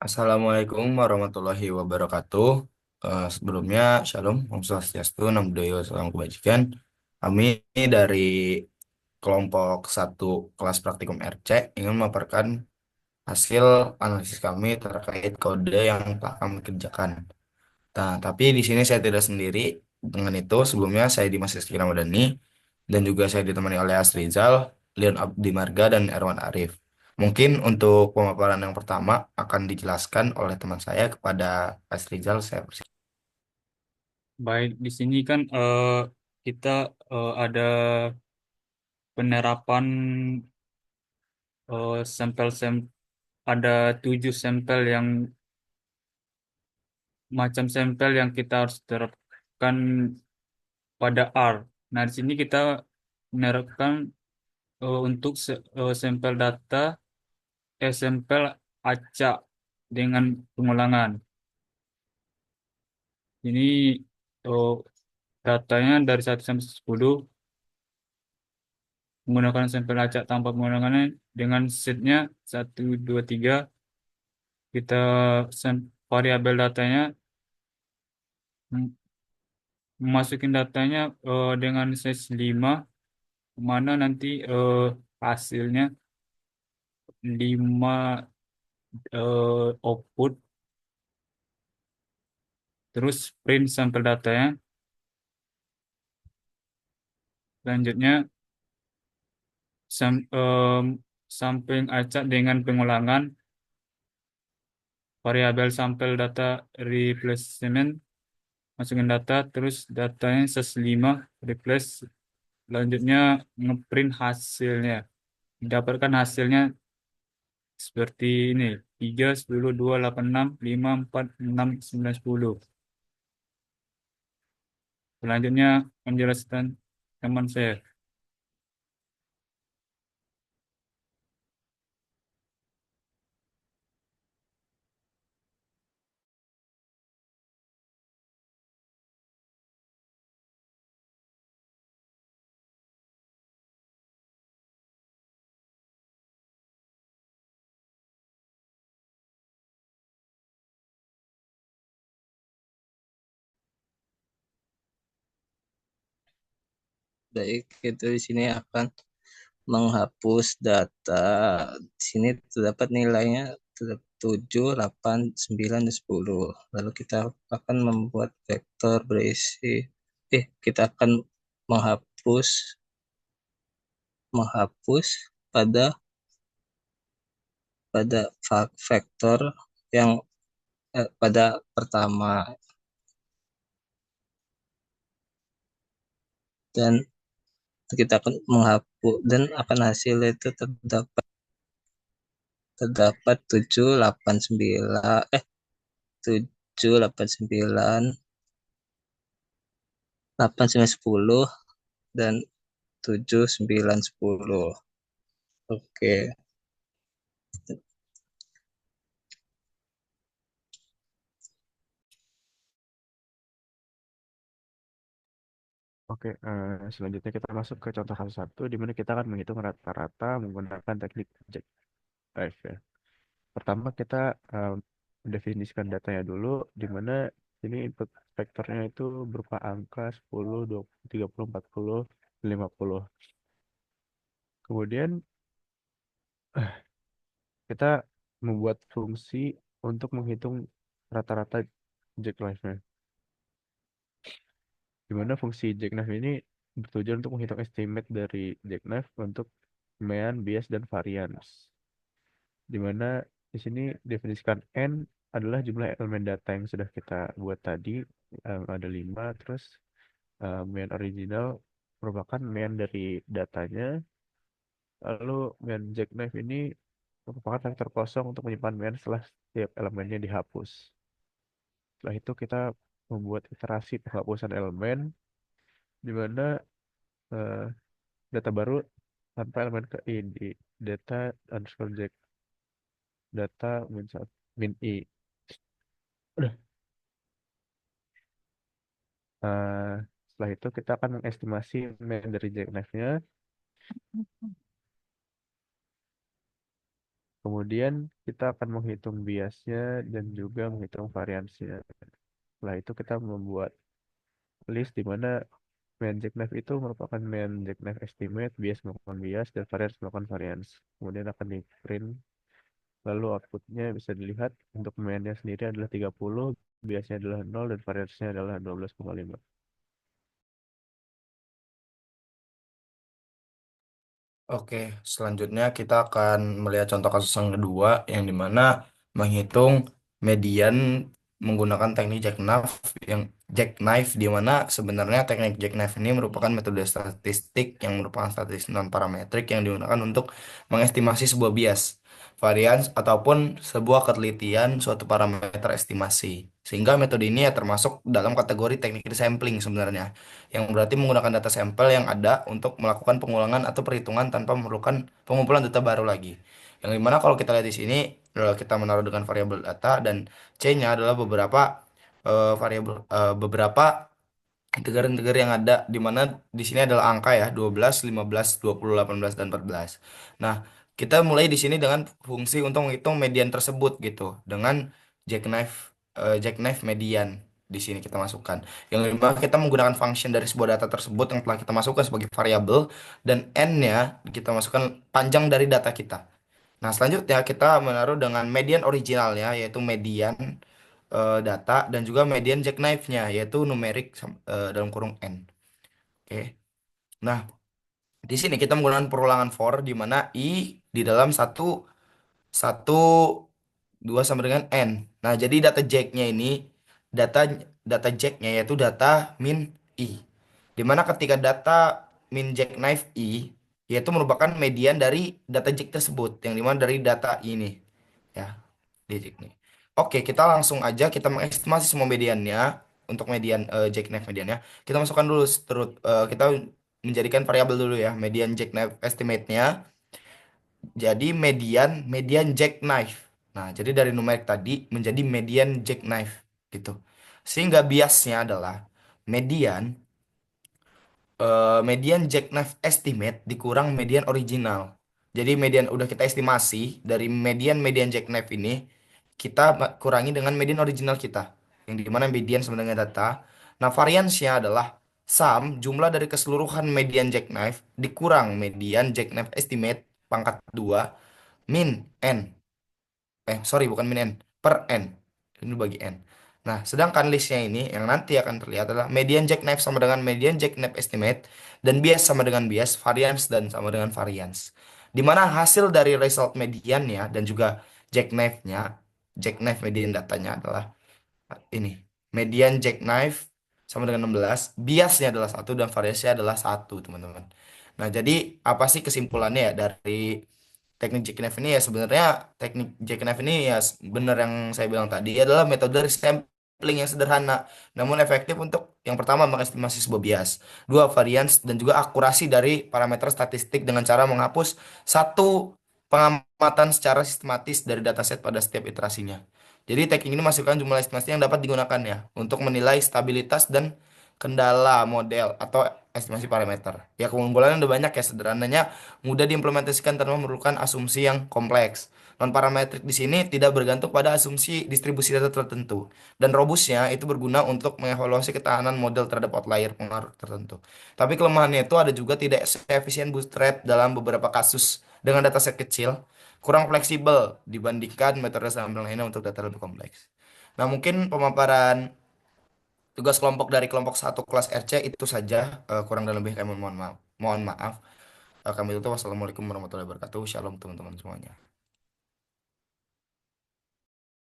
Assalamualaikum warahmatullahi wabarakatuh. Sebelumnya, Shalom, Om Swastiastu, Namo Buddhaya, Salam Kebajikan. Kami dari kelompok satu kelas praktikum RC ingin memaparkan hasil analisis kami terkait kode yang telah kami kerjakan. Nah, tapi di sini saya tidak sendiri. Dengan itu, sebelumnya saya Dimas Rizky Ramadhani dan juga saya ditemani oleh Asrizal, Leon Abdi Marga, dan Erwan Arif. Mungkin untuk pemaparan yang pertama akan dijelaskan oleh teman saya kepada Asrizal. Saya persilakan. Baik, di sini kan kita ada penerapan sampel ada 7 sampel yang macam sampel yang kita harus terapkan pada R. Nah, di sini kita menerapkan untuk sampel data, sampel acak dengan pengulangan. Ini uh, datanya dari 1 sampai 10 menggunakan sampel acak tanpa pengulangannya dengan setnya 1, 2, 3. Kita variabel datanya, m- masukin datanya dengan size 5, mana nanti hasilnya 5 output, terus print sampel datanya. Selanjutnya sampling acak dengan pengulangan, variabel sampel data replacement, masukin data, terus datanya size 5 replace. Selanjutnya ngeprint hasilnya. Dapatkan hasilnya seperti ini: 3, 10, 2, 8, 6, 5, 4, 6, 9, 10. Selanjutnya menjelaskan teman saya. Baik, itu di sini akan menghapus data. Di sini terdapat nilainya 7, 8, 9, dan 10. Lalu kita akan membuat vektor berisi, kita akan menghapus menghapus pada pada vektor yang pada pertama, dan kita akan menghapus, dan akan hasilnya itu terdapat 7, 8, 9, 7, 8, 9, 8, 9, 10, dan 7, 9, 10. Oke. Oke, selanjutnya kita masuk ke contoh kasus satu, di mana kita akan menghitung rata-rata menggunakan teknik Jacques ya. Pertama kita eh, mendefinisikan datanya dulu, di mana ini input vektornya itu berupa angka 10, 20, 30, 40, 50. Kemudian kita membuat fungsi untuk menghitung rata-rata jackknife-nya. Di mana fungsi jackknife ini bertujuan untuk menghitung estimate dari jackknife untuk mean, bias, dan variance. Di mana di sini definisikan N adalah jumlah elemen data yang sudah kita buat tadi, ada 5, terus main original merupakan main dari datanya, lalu main jackknife ini merupakan vektor kosong untuk menyimpan main setelah setiap elemennya dihapus. Setelah itu kita membuat iterasi penghapusan elemen, di mana eh, data baru tanpa elemen ke i di data underscore jack data min i. Udah. Eh, Setelah itu kita akan mengestimasi main dari jackknife-nya. Kemudian kita akan menghitung biasnya dan juga menghitung variansnya. Setelah itu kita membuat list di mana main jackknife itu merupakan main jackknife estimate, bias melakukan bias, dan varians melakukan varians. Kemudian akan di print, lalu outputnya bisa dilihat untuk mainnya sendiri adalah 30, biasnya adalah 0, dan variansnya adalah 12,5. Oke, selanjutnya kita akan melihat contoh kasus yang kedua yang dimana menghitung median menggunakan teknik jackknife yang jackknife di mana sebenarnya teknik jackknife ini merupakan metode statistik yang merupakan statistik non parametrik yang digunakan untuk mengestimasi sebuah bias, varians ataupun sebuah ketelitian suatu parameter estimasi. Sehingga metode ini ya termasuk dalam kategori teknik sampling sebenarnya yang berarti menggunakan data sampel yang ada untuk melakukan pengulangan atau perhitungan tanpa memerlukan pengumpulan data baru lagi. Yang dimana kalau kita lihat di sini, kita menaruh dengan variabel data dan C-nya adalah beberapa integer-integer yang ada di mana di sini adalah angka ya 12, 15, 20, 18 dan 14. Nah, kita mulai di sini dengan fungsi untuk menghitung median tersebut gitu dengan jackknife median di sini kita masukkan. Yang kedua kita menggunakan function dari sebuah data tersebut yang telah kita masukkan sebagai variabel dan n-nya kita masukkan panjang dari data kita. Nah, selanjutnya kita menaruh dengan median originalnya yaitu median data dan juga median jackknife-nya yaitu numerik dalam kurung n. Oke. Nah, di sini kita menggunakan perulangan for di mana i di dalam satu satu 2 sama dengan n. Nah, jadi data jack-nya ini data data jack-nya yaitu data min i. Di mana ketika data min jackknife i yaitu merupakan median dari data jack tersebut yang dimana dari data ini ya digit nih. Oke, kita langsung aja kita mengestimasi semua mediannya untuk median jackknife mediannya. Kita masukkan dulu kita menjadikan variabel dulu ya, median jackknife estimate-nya jadi median median jackknife. Nah, jadi dari numerik tadi menjadi median jackknife gitu. Sehingga biasnya adalah median median jackknife estimate dikurang median original. Jadi median udah kita estimasi dari median jackknife ini kita kurangi dengan median original kita yang dimana median sama dengan data. Nah variansnya adalah sum jumlah dari keseluruhan median jackknife dikurang median jackknife estimate pangkat 2 min n sorry bukan min n per n ini bagi n. Nah sedangkan listnya ini yang nanti akan terlihat adalah median jackknife sama dengan median jackknife estimate dan bias sama dengan bias variance dan sama dengan variance di mana hasil dari result mediannya dan juga jackknife median datanya adalah ini median jackknife sama dengan 16, biasnya adalah satu dan variasinya adalah satu teman-teman. Nah jadi apa sih kesimpulannya ya dari teknik jackknife ini ya sebenarnya teknik jackknife ini ya benar yang saya bilang tadi adalah metode sampling yang sederhana namun efektif untuk yang pertama mengestimasi sebuah bias, dua varians dan juga akurasi dari parameter statistik dengan cara menghapus satu pengamatan secara sistematis dari dataset pada setiap iterasinya. Jadi teknik ini masukkan jumlah estimasi yang dapat digunakan ya untuk menilai stabilitas dan kendala model atau estimasi parameter. Ya keunggulannya udah banyak ya sederhananya mudah diimplementasikan tanpa memerlukan asumsi yang kompleks. Non parametrik di sini tidak bergantung pada asumsi distribusi data tertentu dan robustnya itu berguna untuk mengevaluasi ketahanan model terhadap outlier pengaruh tertentu. Tapi kelemahannya itu ada juga tidak seefisien bootstrap dalam beberapa kasus dengan dataset kecil, kurang fleksibel dibandingkan metode sampling lainnya untuk data lebih kompleks. Nah, mungkin pemaparan tugas kelompok dari kelompok satu kelas RC itu saja. Kurang dan lebih kami mohon maaf. Mohon maaf. Kami tutup. Wassalamualaikum warahmatullahi wabarakatuh. Shalom teman-teman semuanya.